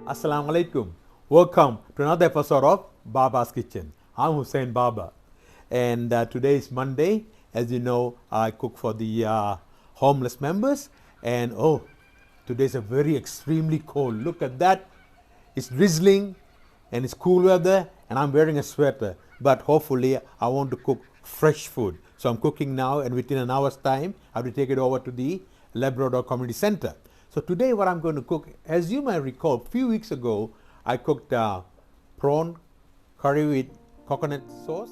Assalamu alaikum. Welcome to another episode of Baba's Kitchen. I'm Hussein Baba, and today is Monday. As you know, I cook for the homeless members, and today's a very extremely cold. Look at that. It's drizzling and it's cool weather, and I'm wearing a sweater, but hopefully I want to cook fresh food. So I'm cooking now, and within an hour's time I have to take it over to the Labrador Community Center. So today what I'm going to cook, as you might recall, a few weeks ago I cooked prawn curry with coconut sauce.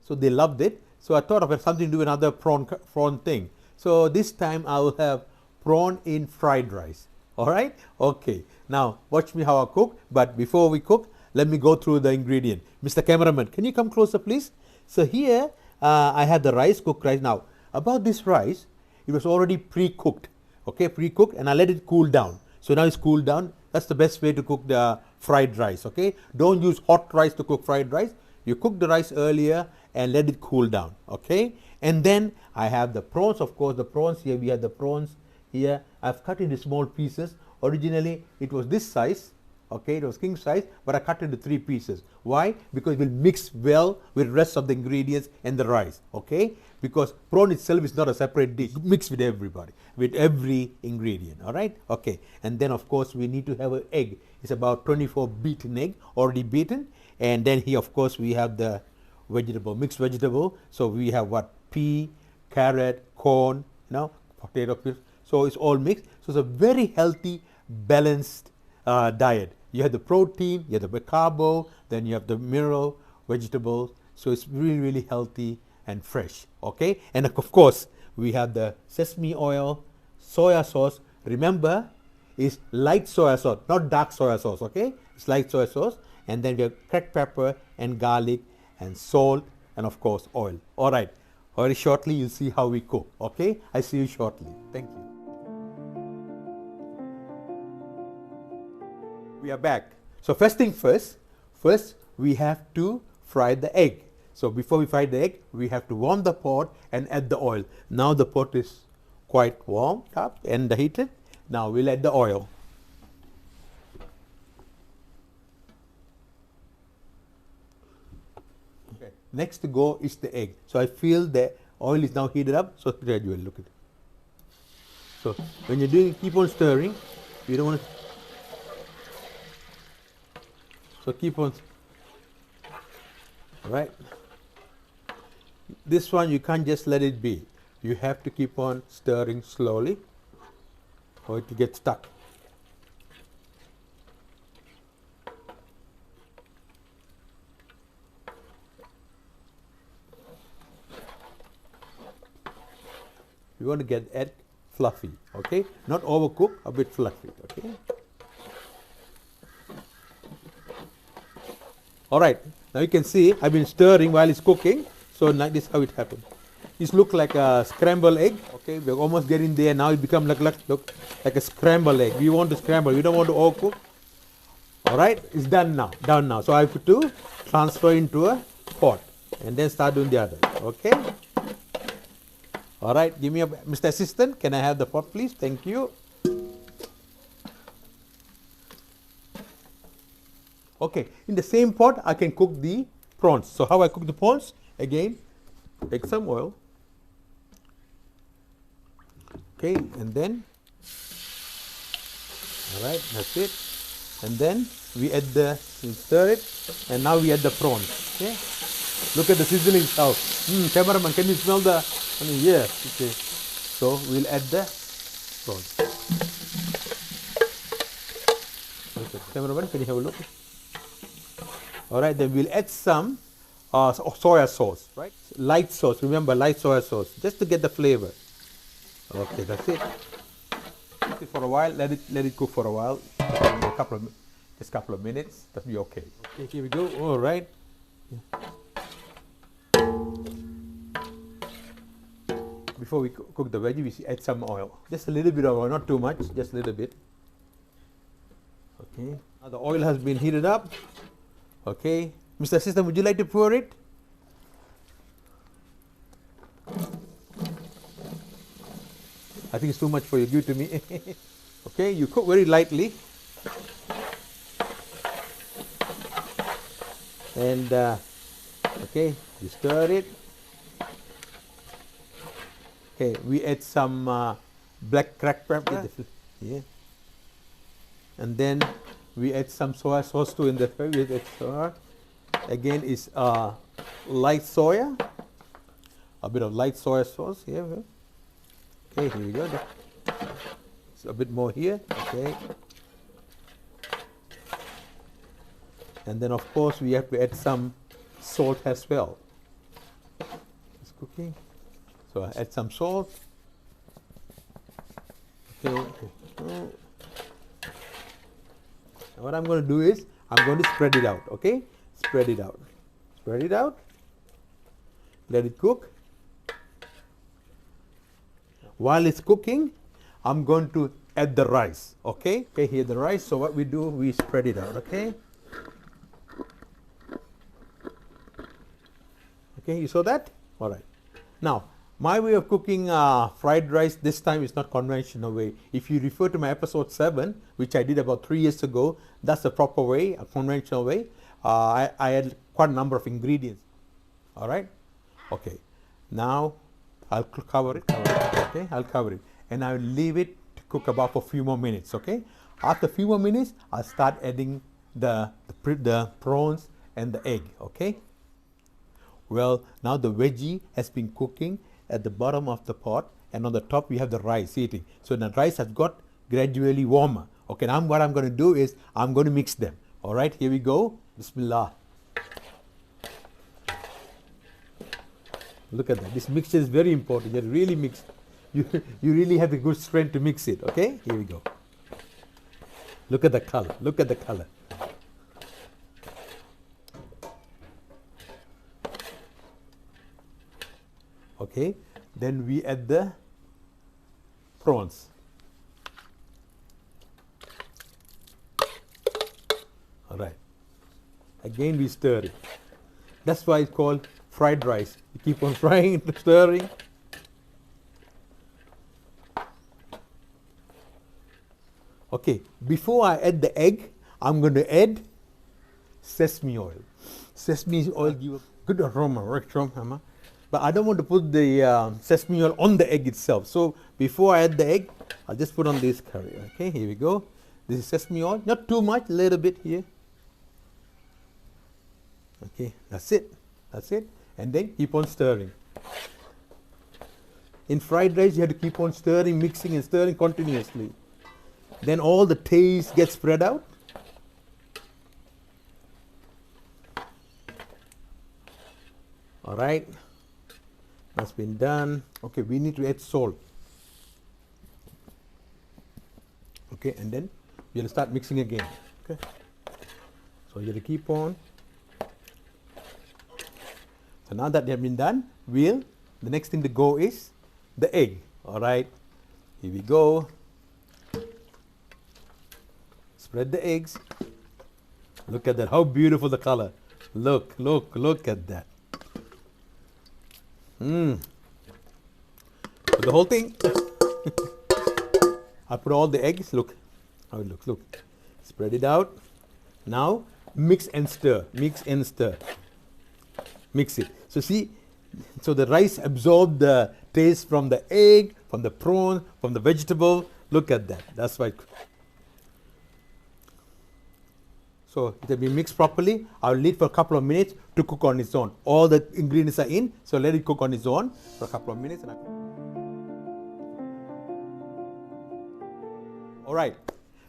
So they loved it. So I thought of something to do another prawn thing. So this time I will have prawn in fried rice. All right? Okay. Now watch me how I cook. But before we cook, let me go through the ingredient. Mr. Cameraman, can you come closer, please? So here I have the rice, cooked rice. Now about this rice, it was already pre-cooked. Okay, pre-cooked, and I let it cool down. So now it's cooled down. That's the best way to cook the fried rice. Okay, don't use hot rice to cook fried rice. You cook the rice earlier and let it cool down. Okay, and then I have the prawns. Of course, the prawns here. We have the prawns here. I've cut into small pieces. Originally, it was this size. Okay, it was king size, but I cut into 3 pieces. Why? Because it will mix well with the rest of the ingredients and the rice. Okay, because prawn itself is not a separate dish. Mix with everybody, with every ingredient. All right. Okay, and then of course we need to have an egg. It's about 24 beaten egg, already beaten. And then here, of course, we have the vegetable, mixed vegetable. So we have what? Pea, carrot, corn, potato chips. So it's all mixed. So it's a very healthy, balanced diet. You have the protein, you have the carbo, then you have the mineral, vegetables. So it's really, really healthy and fresh. Okay, and of course we have the sesame oil, soya sauce. Remember, it's light soya sauce, not dark soya sauce. Okay, it's light soya sauce. And then we have cracked pepper and garlic and salt and of course oil. All right, very shortly you'll see how we cook. Okay, I see you shortly. Thank you. We are back. So first thing first we have to fry the egg. So before we fry the egg, we have to warm the pot and add the oil. Now the pot is quite warm up and heated. Now we'll add the oil. Okay. Next to go is the egg. So I feel the oil is now heated up. So gradually look at it. So when you're doing, keep on stirring. You don't want to. So keep on, right? This one you can't just let it be. You have to keep on stirring slowly or it will get stuck. You want to get it fluffy, okay? Not overcooked, a bit fluffy, okay? All right, now you can see I've been stirring while it's cooking. So now this is how it happened. It looks like a scrambled egg. Okay, we're almost getting there. Now it becomes look like a scrambled egg. We want to scramble. We don't want to overcook. All right, it's done now. Done now. So I have to transfer into a pot and then start doing the other. Okay. All right, give me a Mr. Assistant. Can I have the pot, please? Thank you. Okay, in the same pot, I can cook the prawns. So how I cook the prawns? Again, take some oil. Okay, and then, all right, that's it. And then we add we stir it, and now we add the prawns. Okay, look at the sizzling stuff. Cameraman, can you smell the? Yeah. Okay, so we'll add the prawns. Okay. Cameraman, can you have a look? All right, then we'll add some soya sauce, right? Light sauce, remember, light soya sauce, just to get the flavor. Okay, that's it. Cook it for a while, let it cook for a while, just a couple of minutes, that'll be okay. Okay, here we go, all right. Before we cook the veggie, we add some oil. Just a little bit of oil, not too much, just a little bit. Okay, now the oil has been heated up. Okay, Mr. Assistant, would you like to pour it? I think it's too much for you. Give it to me. Okay, you cook very lightly. And okay, you stir it. Okay, we add some black cracked pepper. Yeah. And then we add some soy sauce too in the soy. Again, is light soya. A bit of light soy sauce here. Okay, here we go. So a bit more here. Okay. And then of course we have to add some salt as well. It's cooking. So I add some salt. Okay. What I'm going to do is I'm going to spread it out. Okay, spread it out. Spread it out. Let it cook. While it's cooking, I'm going to add the rice. Okay. Okay. Here the rice. So what we do, we spread it out. Okay. Okay, you saw that? All right. Now, my way of cooking fried rice this time is not conventional way. If you refer to my episode 7, which I did about 3 years ago, that's the proper way, a conventional way. I had quite a number of ingredients. All right? Okay. Now, I'll cover it. Okay, I'll cover it. And I'll leave it to cook about for a few more minutes. Okay? After a few more minutes, I'll start adding the prawns and the egg. Okay? Well, now the veggie has been cooking at the bottom of the pot, and on the top we have the rice heating. So the rice has got gradually warmer. Okay, now what I'm going to do is I'm going to mix them. All right, here we go. Bismillah. Look at that. This mixture is very important. You really mix. You really have a good strength to mix it. Okay, here we go. Look at the color. Look at the color. Okay, then we add the prawns. All right. Again we stir it. That's why it's called fried rice. You keep on frying it, stirring. Okay, before I add the egg, I'm going to add sesame oil. Sesame oil gives a good aroma, right, Mama? But I don't want to put the sesame oil on the egg itself. So before I add the egg, I'll just put on this curry. Okay, here we go. This is sesame oil. Not too much, a little bit here. Okay, that's it. That's it. And then keep on stirring. In fried rice, you have to keep on stirring, mixing and stirring continuously. Then all the taste gets spread out. All right. That's been done. Okay, we need to add salt. Okay, and then we have to start mixing again. Okay. So you have to keep on. So now that they have been done, the next thing to go is the egg. All right. Here we go. Spread the eggs. Look at that. How beautiful the color. Look at that. Put the whole thing. I put all the eggs. Look how it looks. Look. Spread it out. Now mix and stir. Mix and stir. Mix it. So see, so the rice absorbed the taste from the egg, from the prawn, from the vegetable. Look at that. That's why. So it will be mixed properly. I'll leave for a couple of minutes to cook on its own. All the ingredients are in, so let it cook on its own for a couple of minutes. All right,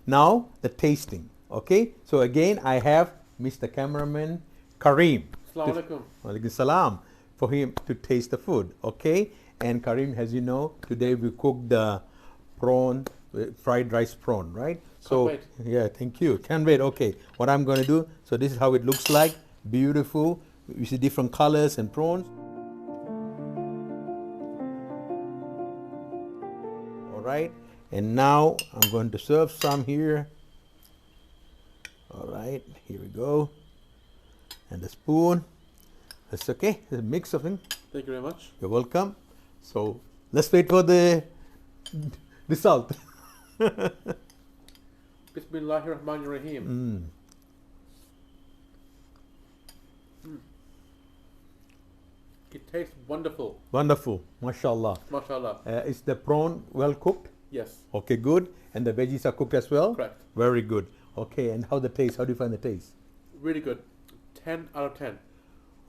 now the tasting. Okay, so again I have Mr. Cameraman Kareem. Assalamu alaikum. Walaikum salam. For him to taste the food. Okay, and Kareem, as you know, today we cooked the prawn, fried rice prawn, right? So wait. yeah, thank you. Can't wait. Okay, what I'm going to do, so this is how it looks like. Beautiful. You see different colors and prawns. All right, and now I'm going to serve some here. All right, here we go. And the spoon. That's okay. It's a mix of things. Thank you very much. You're welcome. So let's wait for the result. Bismillahirrahmanirrahim. It tastes wonderful. Wonderful, mashallah. MashaAllah. Is the prawn well cooked? Yes. Okay, good. And the veggies are cooked as well? Correct. Very good. Okay, and how the taste? How do you find the taste? Really good. 10 out of 10.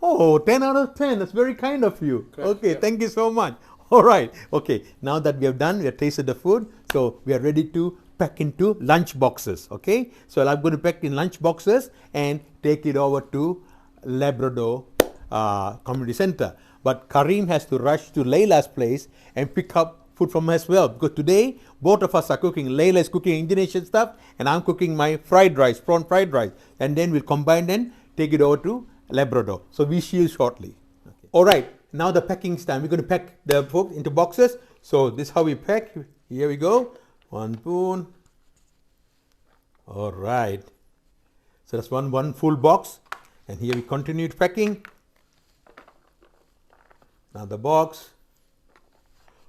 Oh, 10 out of 10. That's very kind of you. Correct, Okay, yeah. thank you so much. All right. Okay, now that we have done, we have tasted the food, so we are ready to pack into lunch boxes. Okay, so I'm going to pack in lunch boxes and take it over to Labrador Community Center. But Kareem has to rush to Leila's place and pick up food from her as well, because today both of us are cooking. Lela is cooking Indonesian stuff and I'm cooking my fried rice, prawn fried rice, and then we'll combine and take it over to Labrador. So we see you shortly. Okay. All right, now the packing is time. We're going to pack the food into boxes. So this is how we pack. Here we go. 1 spoon. All right. So that's one full box. And here we continue packing. Another box.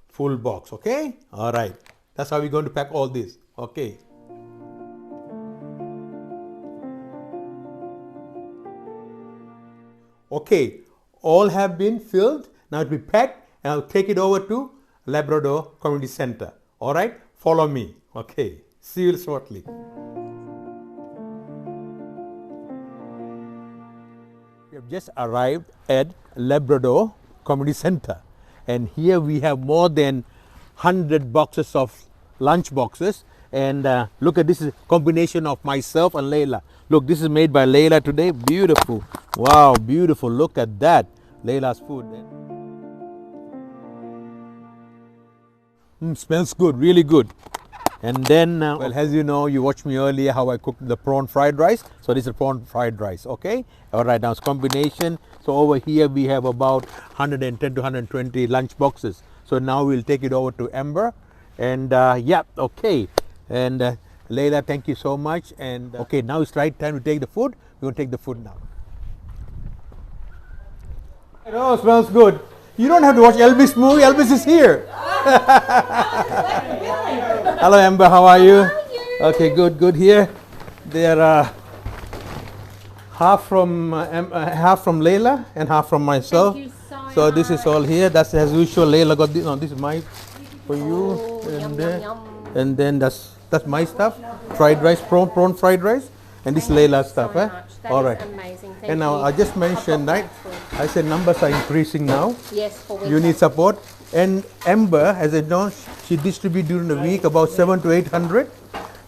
Full box. Okay. All right. That's how we're going to pack all this. Okay. Okay, all have been filled. Now it will be packed and I'll take it over to Labrador Community Center. All right, follow me. Okay, see you shortly. We have just arrived at Labrador Community Center, and here we have more than 100 boxes of lunch boxes. And look at this, is a combination of myself and Lela. Look, this is made by Lela today. Beautiful. Wow, beautiful. Look at that. Leila's food. Smells good, really good. And then, well, as you know, you watched me earlier how I cooked the prawn fried rice. So this is prawn fried rice, okay? All right, now it's combination. So over here we have about 110 to 120 lunch boxes. So now we'll take it over to Amber. And yeah, okay. And Lela, thank you so much. And okay, now it's right time to take the food. We're going to take the food now. Oh, smells good. You don't have to watch Elvis movie. Elvis is here. Hello, Amber. How are you? How are you? Okay, good here. There are half from Lela and half from myself. Thank you So this is all here. That's as usual. Lela got this. No, this is my for you. Oh, And yum, then, yum, yum. and then that's my stuff. Fried rice, prawn fried rice, and this Leila's stuff. So Eh? much. That All is right. amazing. Thank And now you. I just mentioned, right? I said numbers are increasing now. Yes, for winter. You need support. And Amber, as I know, she distributes during the week about 700 to 800.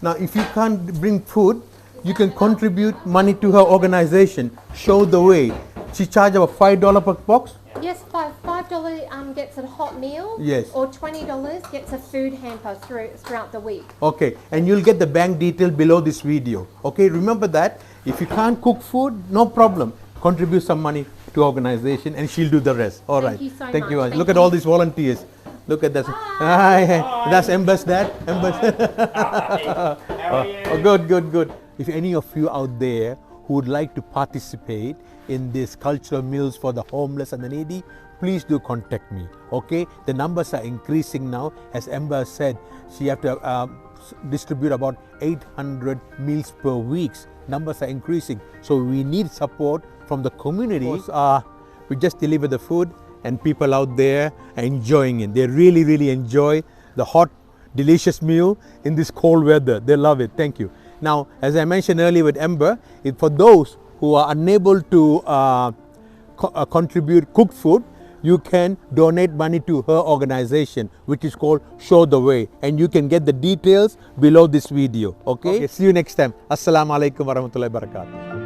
Now, if you can't bring food, you can contribute money to her organization. Show the way. She charges about $5 per box. Yes, $5 gets a hot meal. Yes. Or $20 gets a food hamper throughout the week. Okay, and you'll get the bank detail below this video. Okay, remember that. If you can't cook food, no problem. Contribute some money to organization and she'll do the rest. All right. Thank you so Thank you. much. Look Thank at all you. these volunteers. Look at that. Hi. That's Amber's dad. Amber's. Good. If any of you out there who would like to participate in this cultural meals for the homeless and the needy, please do contact me. Okay, the numbers are increasing now. As Amber said, she have to distribute about 800 meals per week. Numbers are increasing, so we need support from the community. We just deliver the food and people out there are enjoying it. They really enjoy the hot, delicious meal in this cold weather. They love it. Thank you. Now, as I mentioned earlier with Amber, for those who are unable to contribute cooked food, you can donate money to her organization, which is called Show the Way, and you can get the details below this video. Okay? See you next time. Assalamu alaikum warahmatullahi wabarakatuh.